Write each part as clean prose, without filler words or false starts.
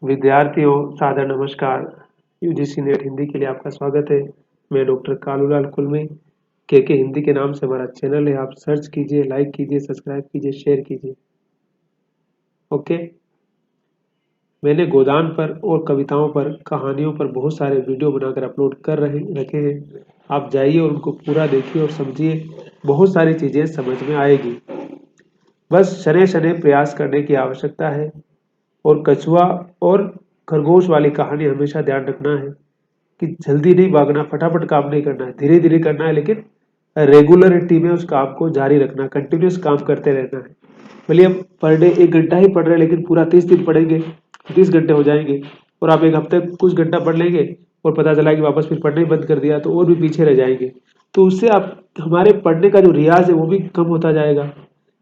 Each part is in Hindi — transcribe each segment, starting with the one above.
विद्यार्थियों सादर नमस्कार। यूजीसी नेट हिंदी के लिए आपका स्वागत है। मैं डॉक्टर कालूलाल कुलमी। के हिंदी के नाम से हमारा चैनल है। आप सर्च कीजिए, लाइक कीजिए, सब्सक्राइब कीजिए, शेयर कीजिए। ओके। मैंने गोदान पर और कविताओं पर, कहानियों पर बहुत सारे वीडियो बनाकर अपलोड कर रखे हैं। आप जाइए और उनको पूरा देखिए और समझिए। बहुत सारी चीज़ें समझ में आएगी। बस शनै शनै प्रयास करने की आवश्यकता है। और कछुआ और खरगोश वाली कहानी हमेशा ध्यान रखना है कि जल्दी नहीं भागना, फटाफट काम नहीं करना है, धीरे धीरे करना है, लेकिन रेगुलरिटी में उस काम को जारी रखना, कंटिन्यूस काम करते रहना है। भले हम पर डे 1 घंटा ही पढ़ रहे हैं, लेकिन पूरा 30 दिन पढ़ेंगे, 30 घंटे हो जाएंगे। और आप एक हफ्ते कुछ घंटा पढ़ लेंगे और पता चला कि वापस फिर पढ़ना ही बंद कर दिया, तो और भी पीछे रह जाएंगे। तो उससे आप हमारे पढ़ने का जो रियाज है वो भी कम होता जाएगा।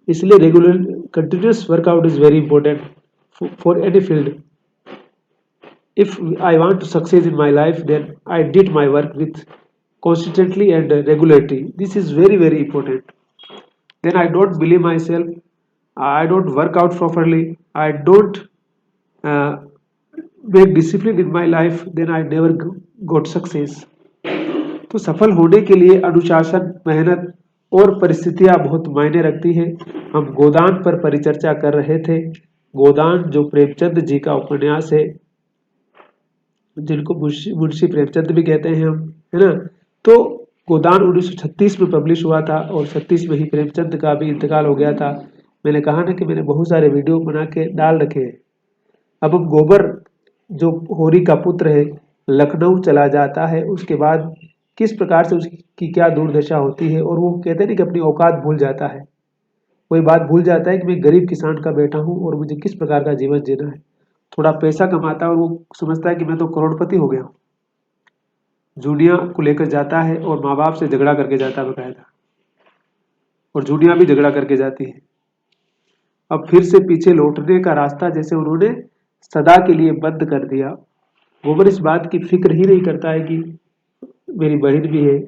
इसलिए regular continuous workout is very important for any field. If I want to succeed in my life, then I did my work with consistently and regularity. This is very very important. Then I don't believe myself. I don't work out properly. I don't uh, make discipline in my life. Then I never got success. तो सफल होने के लिए अनुशासन, मेहनत और परिस्थितियां बहुत मायने रखती है। हम गोदान पर परिचर्चा कर रहे थे। गोदान जो प्रेमचंद जी का उपन्यास है, जिनको मुंशी प्रेमचंद भी कहते हैं हम, है ना। तो गोदान 1936 में पब्लिश हुआ था और 36 में ही प्रेमचंद का भी इंतकाल हो गया था। मैंने कहा ना कि मैंने बहुत सारे वीडियो बना के डाल रखे हैं। अब हम गोबर जो होरी का पुत्र है, लखनऊ चला जाता है, उसके बाद किस प्रकार से उसकी क्या दुर्दशा होती है, और वो कहते हैं कि अपनी औकात भूल जाता है। कोई बात भूल जाता है कि मैं गरीब किसान का बेटा हूँ और मुझे किस प्रकार का जीवन जीना है। थोड़ा पैसा कमाता है और वो समझता है कि मैं तो करोड़पति हो गया हूँ। जूनिया को लेकर जाता है और माँ बाप से झगड़ा करके जाता है बकायदा, और जूनिया भी झगड़ा करके जाती है। अब फिर से पीछे लौटने का रास्ता जैसे उन्होंने सदा के लिए बंद कर दिया। गोबर इस बात की फिक्र ही नहीं करता है कि मेरी बहन भी है,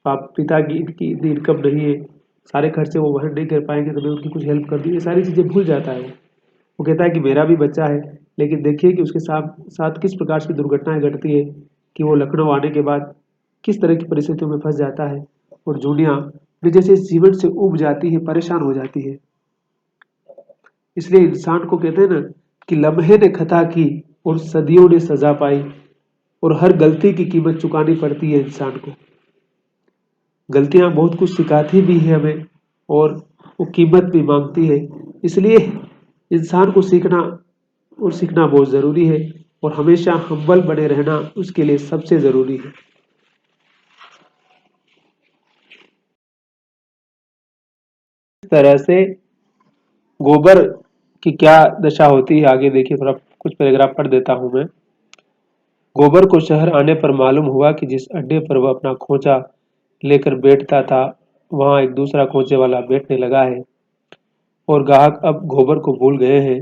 पिता की इनकी इतनी इनकम नहीं है, सारे खर्चे वो वहन नहीं कर पाएंगे, तो मैं उनकी कुछ हेल्प कर दूँ, ये सारी चीज़ें भूल जाता है। वो कहता है कि मेरा भी बच्चा है, लेकिन देखिए कि उसके साथ साथ किस प्रकार की दुर्घटनाएं घटती है, कि वो लखनऊ आने के बाद किस तरह की परिस्थितियों में फंस जाता है, और जूनिया भी जैसे इस जीवन से उब जाती है, परेशान हो जाती है। इसलिए इंसान को कहते हैं ना कि लम्हे ने खता की और सदियों ने सजा पाई, और हर गलती की कीमत चुकानी पड़ती है इंसान को। गलतियां बहुत कुछ सिखाती भी है हमें, और वो कीमत भी मांगती है। इसलिए इंसान को सीखना बहुत ज़रूरी है, और हमेशा हम्बल बने रहना उसके लिए सबसे ज़रूरी है। इस तरह से गोबर की क्या दशा होती है, आगे देखिए, थोड़ा कुछ पैराग्राफ पढ़ देता हूं मैं। गोबर को शहर आने पर मालूम हुआ कि जिस अड्डे पर वह अपना खोचा लेकर बैठता था, वहां एक दूसरा खोचे वाला बैठने लगा है, और ग्राहक अब गोबर को भूल गए हैं।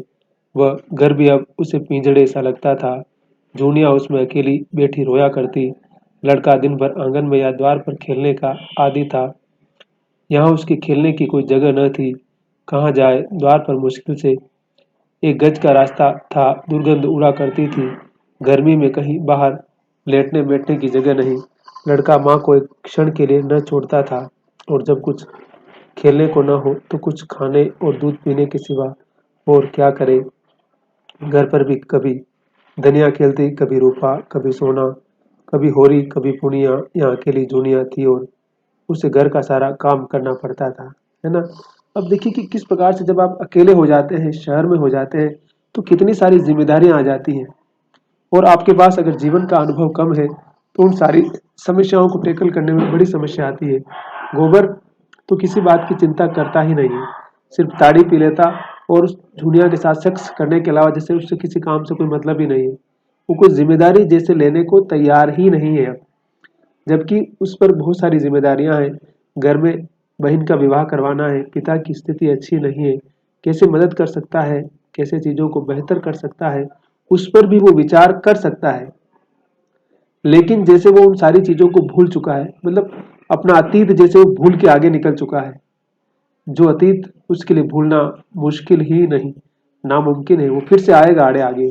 वह घर भी अब उसे पिंजड़े सा लगता था। जूनिया उसमें अकेली बैठी रोया करती। लड़का दिन भर आंगन में या द्वार पर खेलने का आदी था। यहाँ उसके खेलने की कोई जगह न थी। कहाँ जाए, द्वार पर मुश्किल से 1 गज का रास्ता था। दुर्गंध उड़ा करती थी। गर्मी में कहीं बाहर लेटने बैठने की जगह नहीं। लड़का माँ को एक क्षण के लिए न छोड़ता था, और जब कुछ खेलने को न हो तो कुछ खाने और दूध पीने के सिवा और क्या करे। घर पर भी कभी धनिया खेलती, कभी रूपा, कभी सोना, कभी होरी, कभी पुनिया। यहाँ अकेली जूनिया थी और उसे घर का सारा काम करना पड़ता था, है ना। अब देखिए कि किस प्रकार से जब आप अकेले हो जाते हैं, शहर में हो जाते हैं, तो कितनी सारी जिम्मेदारियां आ जाती हैं, और आपके पास अगर जीवन का अनुभव कम है तो उन सारी समस्याओं को टैकल करने में बड़ी समस्या आती है। गोबर तो किसी बात की चिंता करता ही नहीं है, सिर्फ ताड़ी पी लेता और उस दुनिया के साथ सेक्स करने के अलावा जैसे उससे किसी काम से कोई मतलब ही नहीं है। वो कोई जिम्मेदारी जैसे लेने को तैयार ही नहीं है अब, जबकि उस पर बहुत सारी जिम्मेदारियां हैं। घर में बहन का विवाह करवाना है, पिता की स्थिति अच्छी नहीं है, कैसे मदद कर सकता है, कैसे चीजों को बेहतर कर सकता है, उस पर भी वो विचार कर सकता है। लेकिन जैसे वो उन सारी चीजों को भूल चुका है, मतलब अपना अतीत जैसे वो भूल के आगे निकल चुका है। जो अतीत उसके लिए भूलना मुश्किल ही नहीं, नामुमकिन है, वो फिर से आएगा आड़े आगे।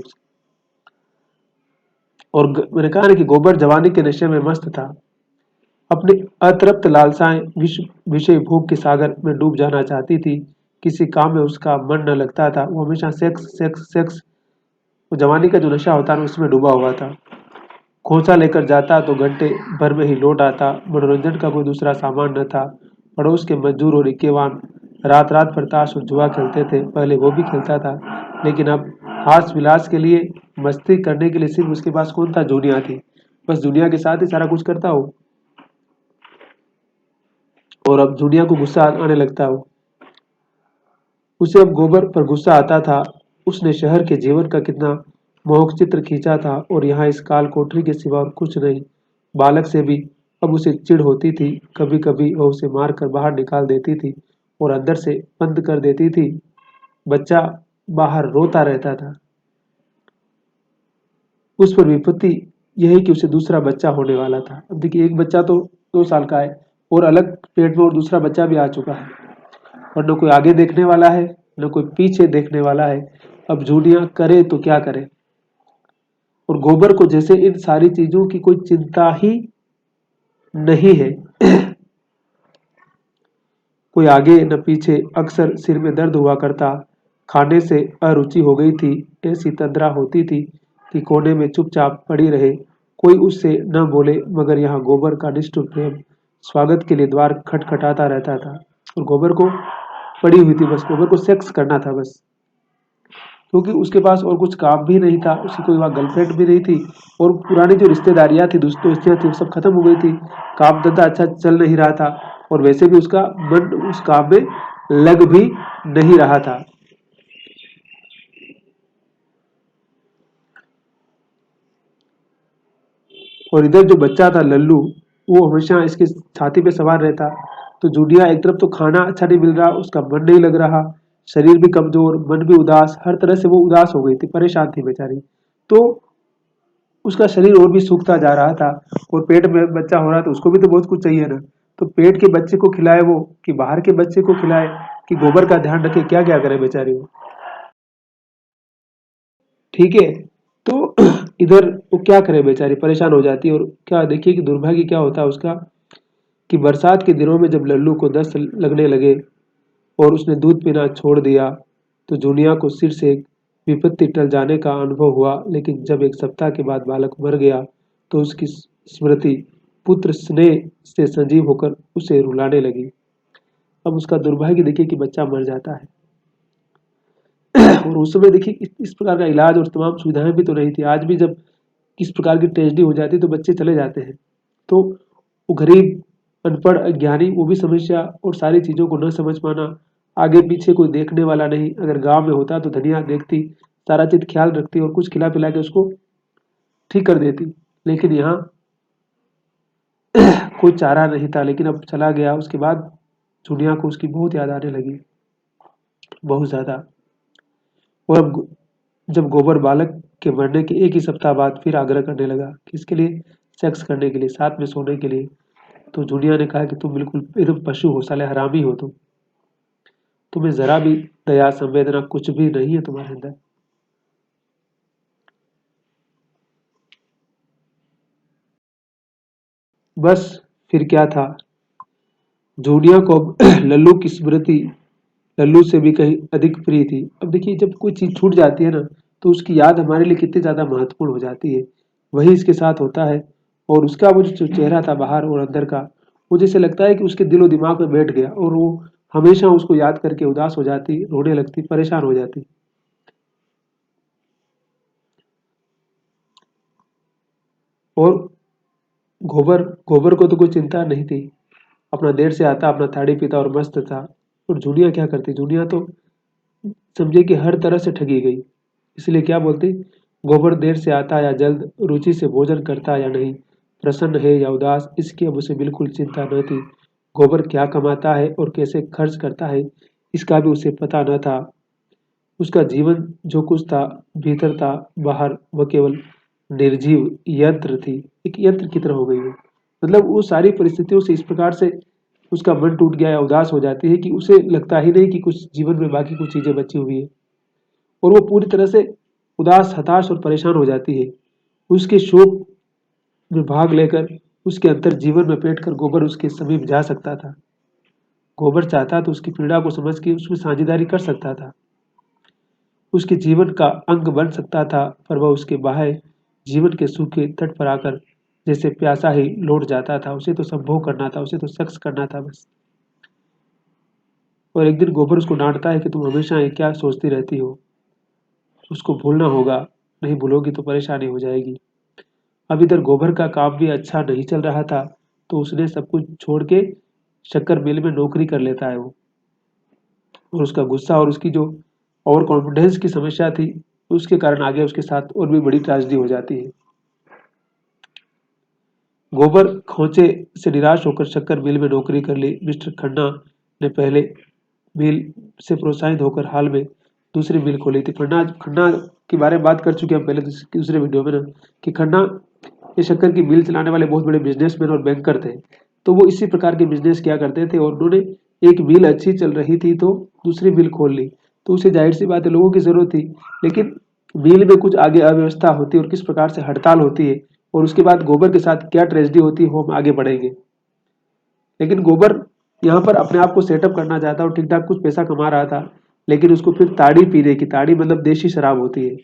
और मैंने कहा ना कि गोबर जवानी के नशे में मस्त था। अपनी अतृप्त लालसाएं विषय भोग के सागर में डूब जाना चाहती थी। किसी काम में उसका मन न लगता था, वो हमेशा सेक्स सेक्स सेक्स। वो जवानी का जो नशा होता है ना, उसमें डूबा हुआ था। खोचा लेकर जाता तो घंटे भर में ही लौट आता। मनोरंजन का कोई दूसरा सामान न था। पड़ोस के मजदूर और इक्केवान रात रात भर ताश और जुआ खेलते थे। पहले वो भी खेलता था, लेकिन अब हास विलास के लिए, मस्ती करने के लिए सिर्फ उसके पास कौन था? जूनिया थी। बस दुनिया के साथ ही सारा कुछ करता हो। और अब जूनिया को गुस्सा आने लगता हो। उसे अब गोबर पर गुस्सा आता था। उसने शहर के जीवन का कितना मोहक चित्र खींचा था, और यहाँ इस काल कोठरी के सिवा और कुछ नहीं। बालक से भी अब उसे चिढ़ होती थी। कभी कभी वह उसे मार कर बाहर निकाल देती थी और अंदर से बंद कर देती थी। बच्चा बाहर रोता रहता था। उस पर विपत्ति यही कि उसे दूसरा बच्चा होने वाला था। अब देखिए, एक बच्चा तो 2 साल का है, और अलग पेट में और दूसरा बच्चा भी आ चुका है, और न कोई आगे देखने वाला है, न कोई पीछे देखने वाला है। अब जूनिया करे तो क्या करे? और गोबर को जैसे इन सारी चीजों की कोई चिंता ही नहीं है। कोई आगे न पीछे। अक्सर सिर में दर्द हुआ करता। खाने से अरुचि हो गई थी। ऐसी तंद्रा होती थी कि कोने में चुपचाप पड़ी रहे, कोई उससे न बोले। मगर यहाँ गोबर का निष्ठुर प्रेम स्वागत के लिए द्वार खटखटाता रहता था। और गोबर को पड़ी हुई थी, बस गोबर को सेक्स करना था बस। क्योंकि उसके पास और कुछ काम भी नहीं था, उसकी कोई वहाँ गर्लफ्रेंड भी नहीं थी, और पुरानी जो रिश्तेदारियां थी, दोस्तियां थी, वो सब खत्म हो गई थी। काम धंधा अच्छा चल नहीं रहा था, और वैसे भी उसका मन उस काम में लग भी नहीं रहा था। और इधर जो बच्चा था लल्लू, वो हमेशा इसकी छाती पे सवार रहता। तो जूलिया एक तरफ तो खाना अच्छा नहीं मिल रहा, उसका मन नहीं लग रहा, शरीर भी कमजोर, मन भी उदास, हर तरह से वो उदास हो गई थी, परेशान थी बेचारी। तो उसका शरीर और भी सूखता जा रहा था, और पेट में बच्चा हो रहा था, उसको भी तो बहुत कुछ चाहिए ना। तो पेट के बच्चे को खिलाए वो, कि बाहर के बच्चे को खिलाए, कि गोबर का ध्यान रखे, क्या क्या करे बेचारी वो। ठीक है। तो इधर वो क्या करे बेचारी, परेशान हो जाती है। और क्या देखिए कि दुर्भाग्य क्या होता है उसका, कि बरसात के दिनों में जब लल्लू को दस्त लगने लगे और उसने दूध पीना छोड़ दिया, तो जूनिया को सिर से एक विपत्ति टल जाने का अनुभव हुआ। लेकिन जब 1 सप्ताह के बाद बालक मर गया, तो उसकी स्मृति पुत्र स्नेह से सजीव होकर उसे रुलाने लगी। अब उसका दुर्भाग्य देखिए कि बच्चा मर जाता है। और उस समय देखिए इस प्रकार का इलाज और तमाम सुविधाएं भी तो नहीं थी। आज भी जब किस प्रकार की ट्रेजेडी हो जाती है तो बच्चे चले जाते हैं। तो वो गरीब, अनपढ़, अज्ञानी, वो भी समस्या, और सारी चीजों को न समझ पाना, आगे पीछे कोई देखने वाला नहीं। अगर गांव में होता तो धनिया देखती, सारा चीज ख्याल रखती, और कुछ खिला पिला के उसको ठीक कर देती। लेकिन यहाँ कोई चारा नहीं था। लेकिन अब चला गया, उसके बाद दुनिया को उसकी बहुत याद आने लगी, बहुत ज्यादा। और अब जब गोबर बालक के मरने के 1 ही सप्ताह बाद फिर आग्रह करने लगा, किसके लिए? सेक्स करने के लिए, साथ में सोने के लिए। तो जूनिया ने कहा कि तुम बिल्कुल एकदम पशु हो, साले हरामी हो तुम। तुम्हें जरा भी दया संवेदना कुछ भी नहीं है तुम्हारे अंदर। बस फिर क्या था, जूनिया को अब लल्लू की स्मृति लल्लू से भी कहीं अधिक प्रिय थी। अब देखिए, जब कोई चीज छूट जाती है ना, तो उसकी याद हमारे लिए कितनी ज्यादा महत्वपूर्ण हो जाती है। वही इसके साथ होता है। और उसका वो जो चेहरा था बाहर और अंदर का, वो जैसे लगता है कि उसके दिलो दिमाग में बैठ गया, और वो हमेशा उसको याद करके उदास हो जाती, रोने लगती, परेशान हो जाती। और गोबर गोबर को तो कोई चिंता नहीं थी। अपना देर से आता, अपना ताड़ी पीता और मस्त था। और जूनिया क्या करती? जूनिया तो समझे कि हर तरह से ठगी गई। इसलिए क्या बोलती, गोबर देर से आता या जल्द, रुचि से भोजन करता या नहीं, प्रसन्न है या उदास, इसकी अब उसे बिल्कुल चिंता न थी। गोबर क्या कमाता है और कैसे खर्च करता है, इसका भी उसे पता न था। उसका जीवन जो कुछ था, भीतर था, बाहर वह केवल निर्जीव यंत्र थी। एक यंत्र की तरह हो गई वो। मतलब वो सारी परिस्थितियों से इस प्रकार से उसका मन टूट गया या उदास हो जाती है कि उसे लगता ही नहीं कि कुछ जीवन में बाकी कुछ चीजें बची हुई है। और वो पूरी तरह से उदास, हताश और परेशान हो जाती है। उसके शोक में भाग लेकर उसके अंतर जीवन में बैठ कर गोबर उसके समीप जा सकता था। गोबर चाहता तो उसकी पीड़ा को समझ के उसमें साझेदारी कर सकता था, उसके जीवन का अंग बन सकता था, पर वह उसके बाह्य जीवन के सूखे तट पर आकर जैसे प्यासा ही लौट जाता था। उसे तो संभोग करना था, उसे तो सेक्स करना था बस। और एक दिन गोबर उसको डांटता है कि तुम हमेशा ये क्या सोचती रहती हो, उसको भूलना होगा, नहीं भूलोगी तो परेशानी हो जाएगी। अब इधर गोबर का काम भी अच्छा नहीं चल रहा था, तो उसने सब कुछ छोड़ के शक्कर मिल में नौकरी कर लेता है वो। और उसका गुस्सा और उसकी जो ओवर कॉन्फिडेंस की समस्या थी, उसके कारण आगे उसके साथ और भी बड़ी ट्रेजेडी हो जाती है। गोबर खोचे से निराश होकर शक्कर मिल में नौकरी कर ली। मिस्टर खन्ना ने पहले मिल से प्रोत्साहित होकर हाल में दूसरी मिल खोली थी। खन्ना खन्ना के बारे में बात कर चुके हैं हम पहले दूसरे वीडियो में ना, कि खन्ना ये शक्कर की मिल चलाने वाले बहुत बड़े बिजनेसमैन और बैंकर थे। तो वो इसी प्रकार के बिजनेस किया करते थे, और उन्होंने एक मिल अच्छी चल रही थी तो दूसरी मिल खोल ली। तो उसे जाहिर सी बात है लोगों की जरूरत थी, लेकिन मिल में कुछ आगे अव्यवस्था होती है और किस प्रकार से हड़ताल होती है, और उसके बाद गोबर के साथ क्या ट्रेजेडी होती है वो हम आगे बढ़ेंगे। लेकिन गोबर यहाँ पर अपने आप को सेटअप करना चाहता और ठीक ठाक कुछ पैसा कमा रहा था, लेकिन उसको फिर ताड़ी पीने की, ताड़ी मतलब देशी शराब होती है,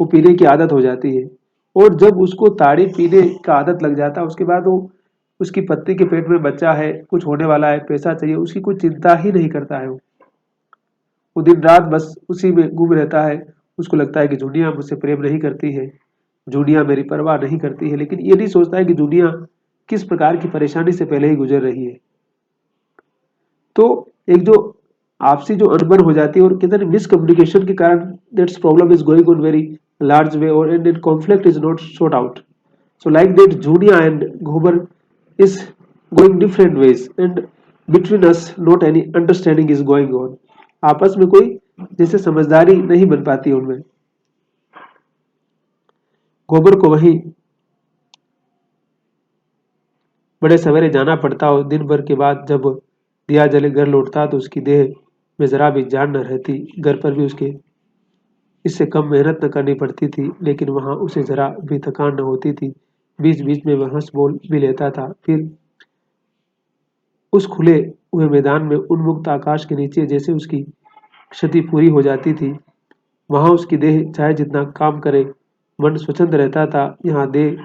वो पीने की आदत हो जाती है। और जब उसको ताड़ी पीने का आदत लग जाता है, उसके बाद वो उसकी पत्नी के पेट में बच्चा है, कुछ होने वाला है, पैसा चाहिए, उसकी कोई चिंता ही नहीं करता है। वो दिन रात बस उसी में गुम रहता है। उसको लगता है कि दुनिया मुझसे प्रेम नहीं करती है, दुनिया मेरी परवाह नहीं करती है, लेकिन ये नहीं सोचता है कि दुनिया किस प्रकार की परेशानी से पहले ही गुजर रही है। तो एक जो आपसी जो अनबन हो जाती है और किधर मिसकम्युनिकेशन के कारण that's problem is going on very large way, or and conflict is not sought out. So like that Junia and Gobar is going different ways, and between us not any understanding is going on. आपस में कोई जैसे समझदारी नहीं बन पाती उनमें। गोबर को वहीं बड़े सवेरे जाना पड़ता और दिन भर के बाद जब दिया जले घर लौटता तो उसकी देह में जरा भी जान न रहती। घर पर भी उसके इससे कम मेहनत न करनी पड़ती थी, लेकिन वहां उसे जरा भी थकान न होती थी। बीच बीच में वह हंस बोल भी लेता था। फिर उस खुले हुए मैदान में उन्मुक्त आकाश के नीचे जैसे उसकी क्षति पूरी हो जाती थी। वहां उसकी देह चाहे जितना काम करे, मन स्वच्छंद रहता था। यहाँ देह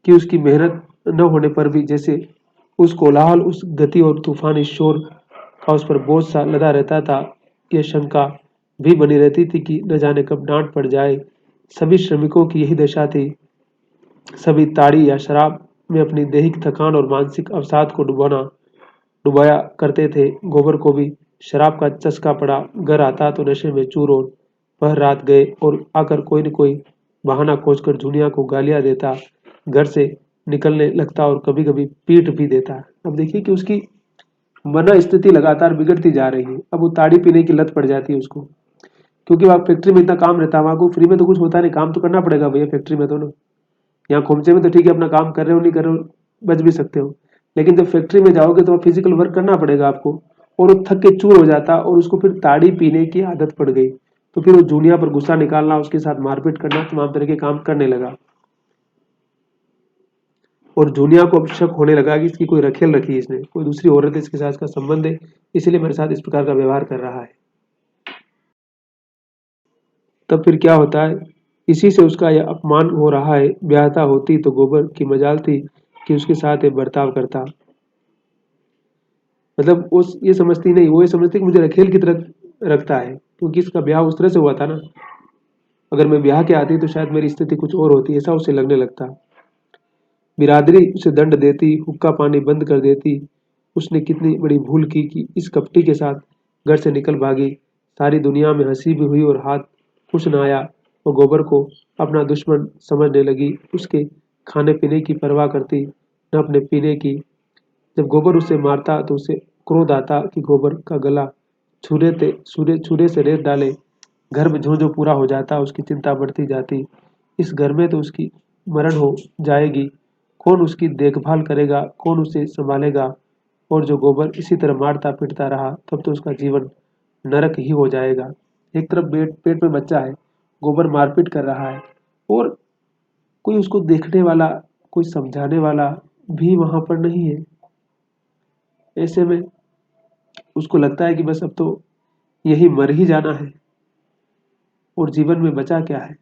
की उसकी मेहनत न होने पर भी जैसे उस कोलाहल, उस गति और तूफानी शोर का उस पर बोझ सा लदा रहता था। यह शंका भी बनी रहती थी कि न जाने कब डांट पड़ जाए। सभी श्रमिकों की यही दशा थी। सभी ताड़ी या शराब में अपनी दैहिक थकान और मानसिक अवसाद को डुबाया करते थे। गोबर को भी शराब का चस्का पड़ा। घर आता तो नशे में चूर और पहर रात गए और आकर कोई न कोई बहाना खोजकर दुनिया को गालियां देता, घर से निकलने लगता और कभी कभी पीट भी देता। अब देखिए कि उसकी मन स्थिति लगातार बिगड़ती जा रही है। अब वो ताड़ी पीने की लत पड़ जाती है उसको, क्योंकि वहाँ फैक्ट्री में इतना काम रहता है, वहां को फ्री में तो कुछ होता नहीं, काम तो करना पड़ेगा भैया फैक्ट्री में तो ना। यहाँ खोमचे में तो ठीक है अपना काम कर रहे हो नहीं कर रहे हो बच भी सकते हो, लेकिन जब फैक्ट्री में जाओगे तो फिजिकल वर्क करना पड़ेगा आपको। और वो थक के चूर हो जाता और उसको फिर ताड़ी पीने की आदत पड़ गई। तो फिर वो जूनिया पर गुस्सा निकालना, उसके साथ मारपीट करना, तमाम तरह के काम करने लगा। और जूनिया को अब शक होने लगा कि इसकी कोई रखेल रखी है, इसने कोई दूसरी औरत है इसके साथ इसका संबंध है, इसीलिए मेरे साथ इस प्रकार का व्यवहार कर रहा है। तब फिर क्या होता है, इसी से उसका यह अपमान हो रहा है। ब्याहता होती तो गोबर की मजाल थी कि उसके साथ ये बर्ताव करता। मतलब उस ये समझती नहीं, वो ये समझती कि मुझे रखेल की तरह रखता है, क्योंकि इसका ब्याह उस तरह से हुआ था ना। अगर मैं ब्याह के आती तो शायद मेरी स्थिति कुछ और होती, ऐसा उसे लगने लगता। बिरादरी उसे दंड देती, हुक्का पानी बंद कर देती। उसने कितनी बड़ी भूल की कि इस कपटी के साथ घर से निकल भागी। सारी दुनिया में हंसी भी हुई और हाथ कुछ न आया। वो गोबर को अपना दुश्मन समझने लगी, उसके खाने पीने की परवाह करती न अपने पीने की। जब गोबर उसे मारता तो उसे क्रोध आता कि गोबर का गला छुरे से रेत डाले। घर में जो जो पूरा हो जाता उसकी चिंता बढ़ती जाती। इस घर में तो उसकी मरण हो जाएगी, कौन उसकी देखभाल करेगा, कौन उसे संभालेगा। और जो गोबर इसी तरह मारता पीटता रहा तब तो उसका जीवन नरक ही हो जाएगा। एक तरफ पेट पेट में बच्चा है, गोबर मारपीट कर रहा है, और कोई उसको देखने वाला, कोई समझाने वाला भी वहां पर नहीं है। ऐसे में उसको लगता है कि बस अब तो यही मर ही जाना है और जीवन में बचा क्या है।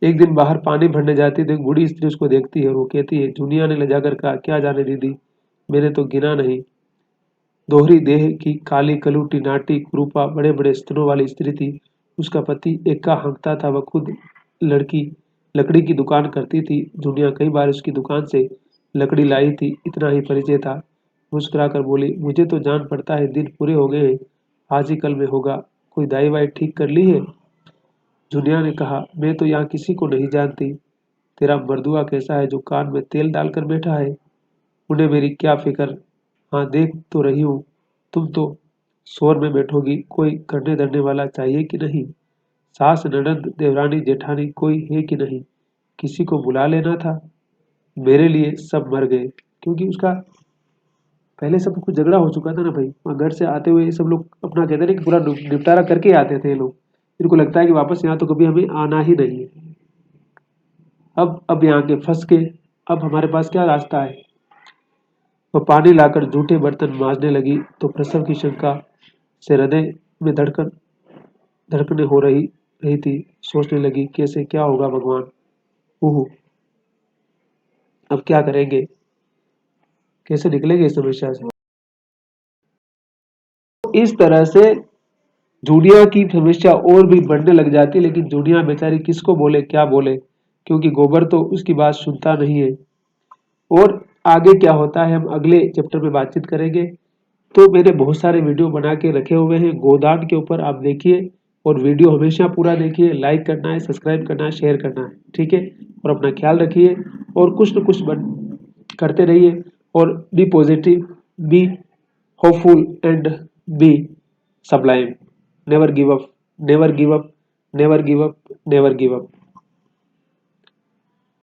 एक दिन बाहर पानी भरने जाती तो एक बूढ़ी स्त्री उसको देखती है और वो कहती है, जूनिया ने ले जाकर कहा, क्या जाने दीदी, मैंने तो गिना नहीं। दोहरी देह की काली कलूटी नाटी कुरूपा बड़े बड़े स्तनों वाली स्त्री थी। उसका पति एक्का हाँकता था। वह खुद लड़की लकड़ी की दुकान करती थी। जूनिया कई बार उसकी दुकान से लकड़ी लाई थी, इतना ही परिचय था। मुस्कुराकर बोली, मुझे तो जान पड़ता है, दिन पूरे हो गए हैं, आज ही कल में होगा। कोई दाई वाई ठीक कर ली है? जुनिया ने कहा, मैं तो यहाँ किसी को नहीं जानती। तेरा मर्दुआ कैसा है जो कान में तेल डालकर बैठा है? उन्हें मेरी क्या फिक्र। हाँ, देख तो रही हूँ, तुम तो शोर में बैठोगी। कोई करने धरने वाला चाहिए कि नहीं? सास ननद देवरानी जेठानी कोई है कि नहीं? किसी को बुला लेना था। मेरे लिए सब मर गए। क्योंकि उसका पहले सब कुछ झगड़ा हो चुका था ना भाई। वहाँ घर से आते हुए सब लोग अपना कहते हैं कि पूरा निपटारा करके आते थे ये लोग। इनको लगता है कि वापस यहाँ तो कभी हमें आना ही नहीं है। अब यहाँ के फंस के, अब हमारे पास क्या रास्ता है? वह पानी लाकर जूठे बर्तन मांजने लगी तो प्रसव की शंका से हृदय में धड़कने हो रही रही थी। सोचने लगी, कैसे क्या होगा भगवान। ओह, अब क्या करेंगे, कैसे निकलेंगे इस समस्या से। इस तरह से जूनिया की समस्या और भी बढ़ने लग जाती। लेकिन जूनिया बेचारी किसको बोले, क्या बोले, क्योंकि गोबर तो उसकी बात सुनता नहीं है। और आगे क्या होता है हम अगले चैप्टर में बातचीत करेंगे। तो मैंने बहुत सारे वीडियो बना के रखे हुए हैं गोदान के ऊपर, आप देखिए। और वीडियो हमेशा पूरा देखिए। लाइक करना है, सब्सक्राइब करना है, शेयर करना है, ठीक है। और अपना ख्याल रखिए और कुछ न कुछ करते रहिए। और be positive, be hopeful and be sublime. Never give up, never give up, never give up, never give up.